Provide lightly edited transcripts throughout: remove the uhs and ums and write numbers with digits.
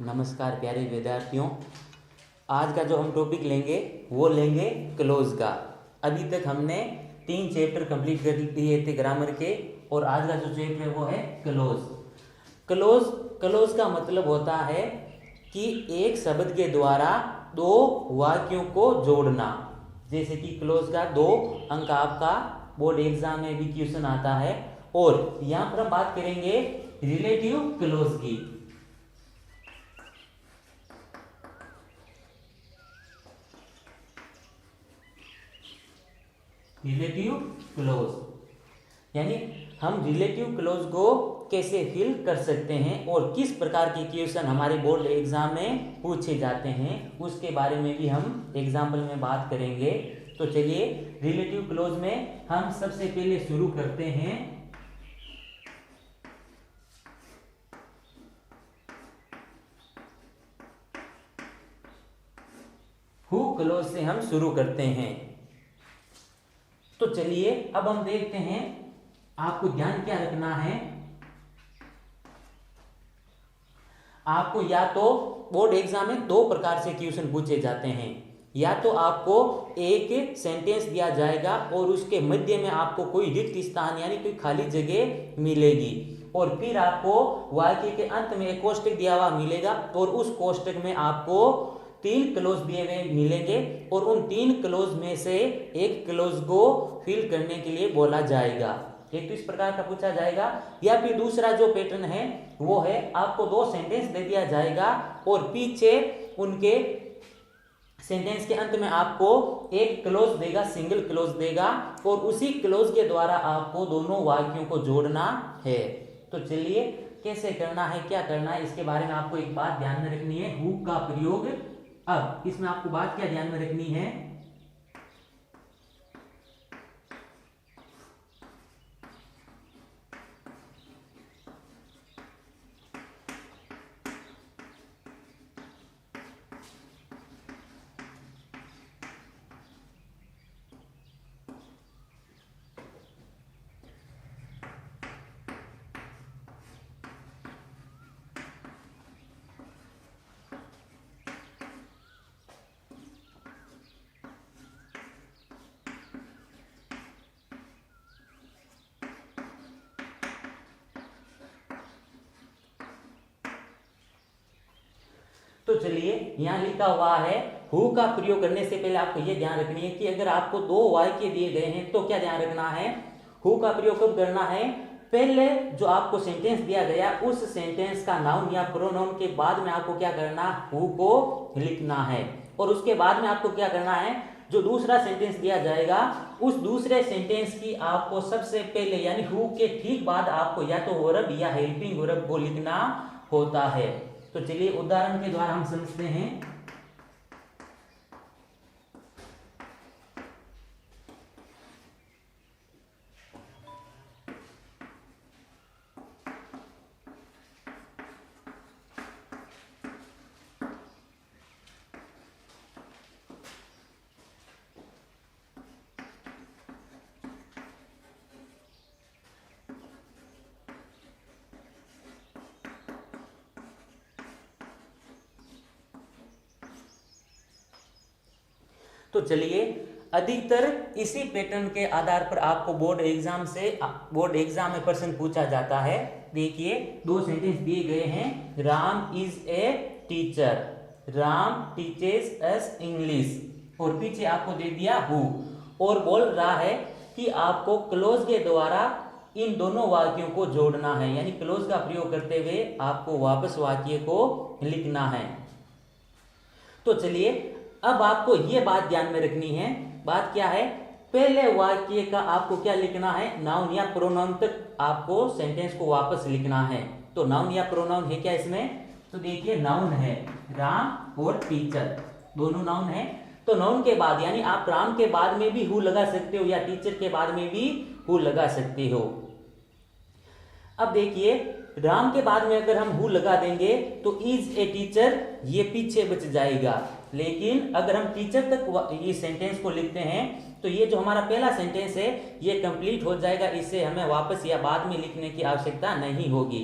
नमस्कार प्यारे विद्यार्थियों। आज का जो हम टॉपिक लेंगे वो लेंगे क्लोज का। अभी तक हमने 3 चैप्टर कंप्लीट कर दिए थे ग्रामर के, और आज का जो चैप्टर है वो है क्लोज। क्लोज क्लोज का मतलब होता है कि एक शब्द के द्वारा 2 वाक्यों को जोड़ना। जैसे कि क्लोज का 2 अंक आपका बोर्ड एग्जाम में भी क्वेश्चन आता है। और यहाँ पर हम बात करेंगे रिलेटिव क्लोज की। रिलेटिव क्लोज यानी हम रिलेटिव क्लोज को कैसे फिल कर सकते हैं और किस प्रकार के क्वेश्चन हमारे बोर्ड एग्जाम में पूछे जाते हैं, उसके बारे में भी हम एग्जाम्पल में बात करेंगे। तो चलिए रिलेटिव क्लोज में हम सबसे पहले शुरू करते हैं हु क्लोज से हम शुरू करते हैं। तो चलिए अब हम देखते हैं आपको ध्यान क्या रखना है। आपको या तो बोर्ड एग्जाम में 2 प्रकार से क्वेश्चन पूछे जाते हैं। या तो आपको एक सेंटेंस दिया जाएगा और उसके मध्य में आपको कोई रिक्त स्थान यानी कोई खाली जगह मिलेगी, और फिर आपको वाक्य के अंत में एक कोष्टक दिया हुआ मिलेगा, और उस कोष्टक में आपको 3 क्लोज दिए हुए मिलेंगे, और उन 3 क्लोज में से एक क्लोज को फिल करने के लिए बोला जाएगा। एक तो इस प्रकार का पूछा जाएगा। या फिर दूसरा जो पैटर्न है वो है आपको 2 सेंटेंस दे दिया जाएगा और पीछे उनके सेंटेंस के अंत में आपको एक क्लोज देगा, सिंगल क्लोज देगा, और उसी क्लोज के द्वारा आपको दोनों वाक्यों को जोड़ना है। तो चलिए कैसे करना है, क्या करना है, इसके बारे में आपको एक बात ध्यान में रखनी है, हु का प्रयोग। अब इसमें आपको बात क्या ध्यान में रखनी है, तो चलिए यहां लिखा हुआ है हु का प्रयोग करने से पहले आपको यह ध्यान रखनी है कि अगर आपको 2 वाक्य दिए गए हैं तो क्या ध्यान रखना है, हु का प्रयोग कब करना है, पहले जो आपको सेंटेंस दिया गया उस सेंटेंस का नाउन या प्रोनाउन के बाद में आपको क्या करना, हु को लिखना है, और उसके बाद में आपको क्या करना है, जो दूसरा सेंटेंस दिया जाएगा उस दूसरे सेंटेंस की आपको सबसे पहले यानी हु के ठीक बाद आपको या तो वर्ब या हेल्पिंग वर्ब को लिखना होता है। तो चलिए उदाहरण के द्वारा हम समझते हैं। तो चलिए अधिकतर इसी पैटर्न के आधार पर आपको बोर्ड एग्जाम में प्रश्न पूछा जाता है। देखिए 2 सेंटेंस दिए गए हैं, Ram is a teacher, Ram teaches us English, और पीछे आपको दे दिया हु, और बोल रहा है कि आपको क्लोज के द्वारा इन दोनों वाक्यों को जोड़ना है, यानी क्लोज का प्रयोग करते हुए आपको वापस वाक्य को लिखना है। तो चलिए अब आपको यह बात ध्यान में रखनी है, बात क्या है, पहले वाक्य का आपको क्या लिखना है, नाउन या प्रोनाउन तक आपको सेंटेंस को वापस लिखना है। तो नाउन या प्रोनाउन है क्या इसमें, तो देखिए नाउन है, राम और टीचर दोनों नाउन है। तो नाउन के बाद यानी आप राम के बाद में भी हु लगा सकते हो या टीचर के बाद में भी हु लगा सकते हो। अब देखिए राम के बाद में अगर हम हु लगा देंगे तो इज ए टीचर ये पीछे बच जाएगा, लेकिन अगर हम टीचर तक ये सेंटेंस को लिखते हैं तो ये जो हमारा पहला सेंटेंस है ये कंप्लीट हो जाएगा, इससे हमें वापस या बाद में लिखने की आवश्यकता नहीं होगी।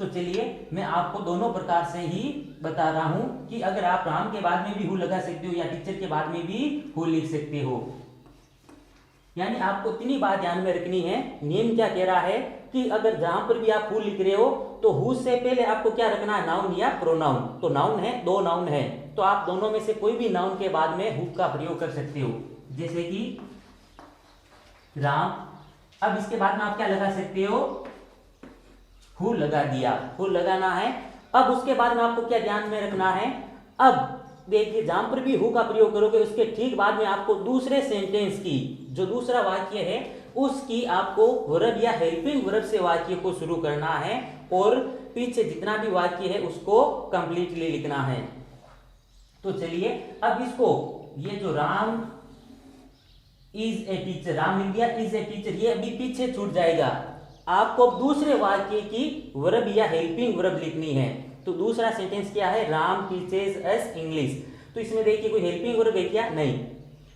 तो चलिए मैं आपको दोनों प्रकार से ही बता रहा हूं कि अगर आप राम के बाद में भी हु लगा सकते हो या टीचर के बाद में भी हु लिख सकते हो। यानी आपको इतनी बात ध्यान में रखनी है, नियम क्या कह रहा है कि अगर जहां पर भी आप हु लिख रहे हो तो हु से पहले आपको क्या रखना है, नाउन या प्रोनाउन। तो नाउन है, दो नाउन है, तो आप दोनों में से कोई भी नाउन के बाद में हु का प्रयोग कर सकते हो, जैसे कि राम। अब इसके बाद में आप क्या लगा सकते हो, हु लगा दिया, हु लगाना है। अब उसके बाद में आपको क्या ध्यान में रखना है, अब देखिए जहां पर भी हु का प्रयोग करोगे उसके ठीक बाद में आपको दूसरे सेंटेंस की जो दूसरा वाक्य है उसकी आपको वर्ब या हेल्पिंग वर्ब से वाक्य को शुरू करना है और पीछे जितना भी वाक्य है उसको कंप्लीटली लिखना है। तो चलिए अब इसको, ये जो Ram is a teacher, Ram लिख दिया, इज ए टीचर, ये अभी पीछे छूट जाएगा। आपको अब दूसरे वाक्य की वर्ब या हेल्पिंग वर्ब लिखनी है। तो दूसरा सेंटेंस क्या है, राम टीचेस अस इंग्लिश। तो इसमें देखिए कोई हेल्पिंग वर्ब है क्या, नहीं।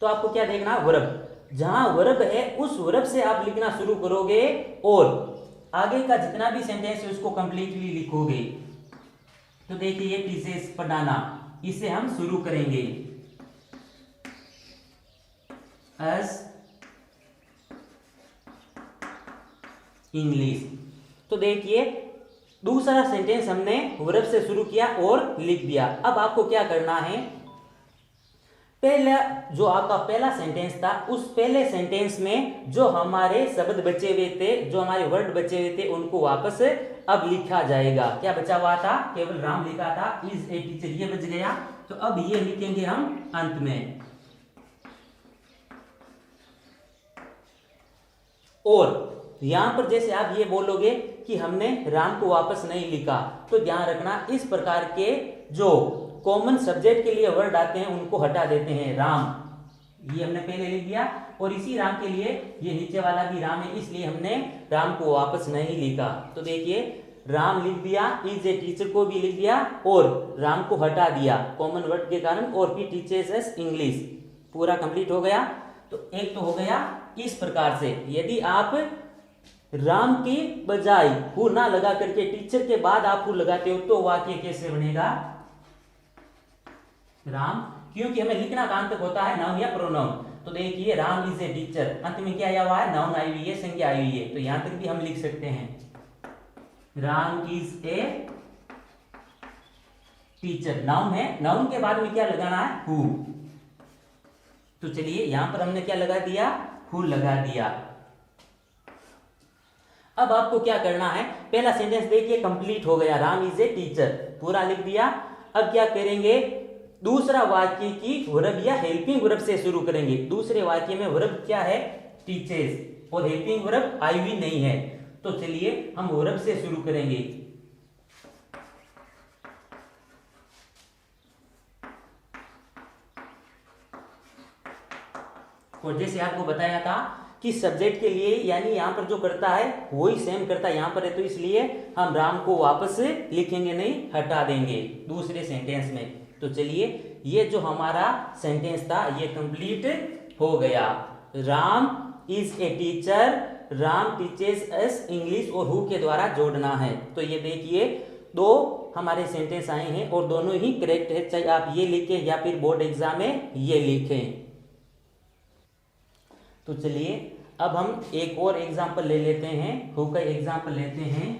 तो आपको क्या देखना, वर्ब, जहां वर्ब है उस वर्ब से आप लिखना शुरू करोगे और आगे का जितना भी सेंटेंस है उसको कंप्लीटली लिखोगे। तो देखिए ये टीचेस पढ़ाना, इसे हम शुरू करेंगे अस इंग्लिश। तो देखिए दूसरा सेंटेंस हमने वर्ब से शुरू किया और लिख दिया। अब आपको क्या करना है, पहला जो आपका पहला सेंटेंस था उस पहले सेंटेंस में जो हमारे शब्द बचे हुए थे, जो हमारे वर्ड बचे हुए थे, उनको वापस अब लिखा जाएगा। क्या बचा हुआ था, केवल राम लिखा था, इज ए टीचर ये बच गया। तो अब ये लिखेंगे हम अंत में। और यहां पर जैसे आप ये बोलोगे कि हमने राम को वापस नहीं लिखा, तो ध्यान रखना इस प्रकार के जो कॉमन सब्जेक्ट के लिए वर्ड आते हैं उनको हटा देते हैं। राम ये हमने पहले लिख दिया और इसी राम के लिए ये नीचे वाला भी राम है, इसलिए हमने राम को वापस नहीं लिखा। तो देखिए राम लिख दिया, इज ए टीचर को भी लिख दिया और राम को हटा दिया कॉमन वर्ड के कारण, और फिर टीचर्स अस इंग्लिश पूरा कंप्लीट हो गया। तो एक तो हो गया इस प्रकार से। यदि आप राम की बजाय हु ना लगा करके टीचर के बाद आप हु लगाते हो तो वाक्य कैसे बनेगा, राम, क्योंकि हमें लिखना कहां तक होता है, नाउन या प्रोनाउन। तो देखिए राम इज ए टीचर, अंत में क्या आया हुआ है, नाउन आई हुई है, संज्ञा आई हुई है, तो यहां तक भी हम लिख सकते हैं Ram is a teacher. Noun है, नाउन के बाद में क्या लगाना है, हु। तो चलिए यहां पर हमने क्या लगा दिया, हु लगा दिया। अब आपको क्या करना है, पहला सेंटेंस देखिए कंप्लीट हो गया, राम इज ए टीचर पूरा लिख दिया। अब क्या करेंगे, दूसरा वाक्य की वर्ब या हेल्पिंग वर्ब से शुरू करेंगे। दूसरे वाक्य में वर्ब क्या है, टीचर्स, और हेल्पिंग वर्ब आई हुई नहीं है। तो चलिए हम वर्ब से शुरू करेंगे। और जैसे आपको बताया था कि सब्जेक्ट के लिए यानी यहां पर जो करता है वही सेम करता है यहां पर है, तो इसलिए हम राम को वापस लिखेंगे नहीं, हटा देंगे दूसरे सेंटेंस में। तो चलिए ये जो हमारा सेंटेंस था ये कंप्लीट हो गया। Ram is a teacher, Ram teaches us English, और हु के द्वारा जोड़ना है। तो ये देखिए दो हमारे सेंटेंस आए हैं और दोनों ही करेक्ट है, चाहे आप ये लिखें या फिर बोर्ड एग्जाम में ये लिखें। तो चलिए अब हम एक और एग्जाम्पल ले लेते हैं, हु का एग्जाम्पल लेते हैं।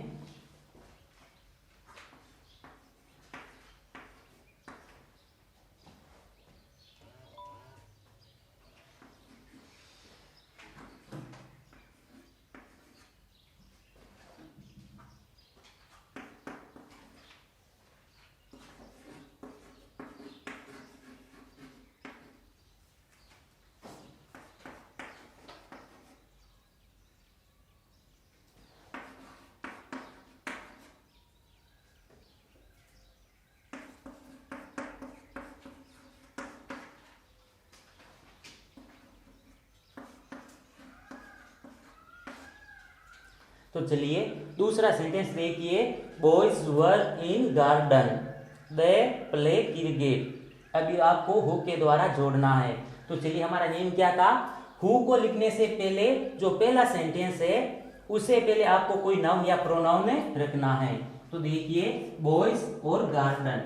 तो चलिए दूसरा सेंटेंस देखिए, boys were in garden, they play cricket. अभी आपको हु के द्वारा जोड़ना है। तो चलिए हमारा नियम क्या था, हु को लिखने से पहले जो पहला सेंटेंस है उसे पहले आपको कोई नाउन या प्रोनाउन रखना है। तो देखिए बॉयज और गार्डन,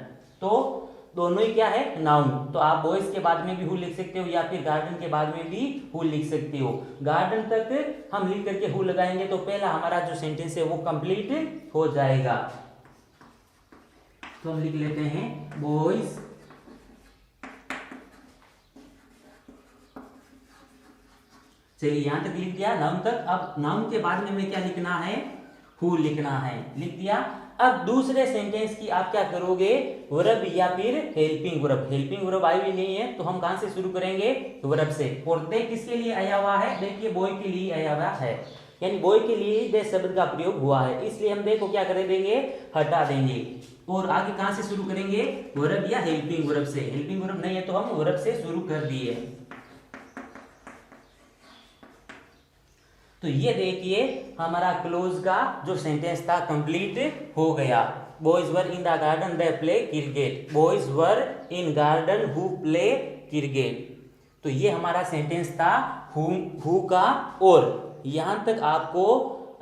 तो दोनों ही क्या है, नाउन। तो आप बॉयज के बाद में भी हु लिख सकते हो या फिर गार्डन के बाद में भी हु लिख सकते हो। गार्डन तक हम लिख करके हु लगाएंगे तो पहला हमारा जो सेंटेंस है वो कंप्लीट हो जाएगा। तो हम लिख लेते हैं बॉयज चलिए यहां तक लिख दिया नाउन तक। अब नाउन के बाद में हमें क्या लिखना है, हु लिखना है, लिख दिया। अब दूसरे सेंटेंस की आप क्या करोगे, वर्ब या फिर helping verb. Helping verb I हुई नहीं है तो हम कहां से शुरू करेंगे, वर्ब से। और दे किसके लिए आया हुआ है, देखिए बॉय के लिए आया हुआ है, यानी बॉय के लिए दे शब्द का प्रयोग हुआ है, इसलिए हम दे को क्या कर देंगे, हटा देंगे। और आगे कहां से शुरू करेंगे, वर्ब या हेल्पिंग वर्ब से। हेल्पिंग वर्ब नहीं है तो हम वर्ब से शुरू कर दिए। तो ये देखिए हमारा क्लोज का जो सेंटेंस था कंप्लीट हो गया। Boys were in the garden they play cricket, boys were in garden who play cricket. तो ये हमारा सेंटेंस था हु का, और यहां तक आपको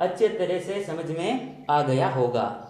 अच्छे तरह से समझ में आ गया होगा।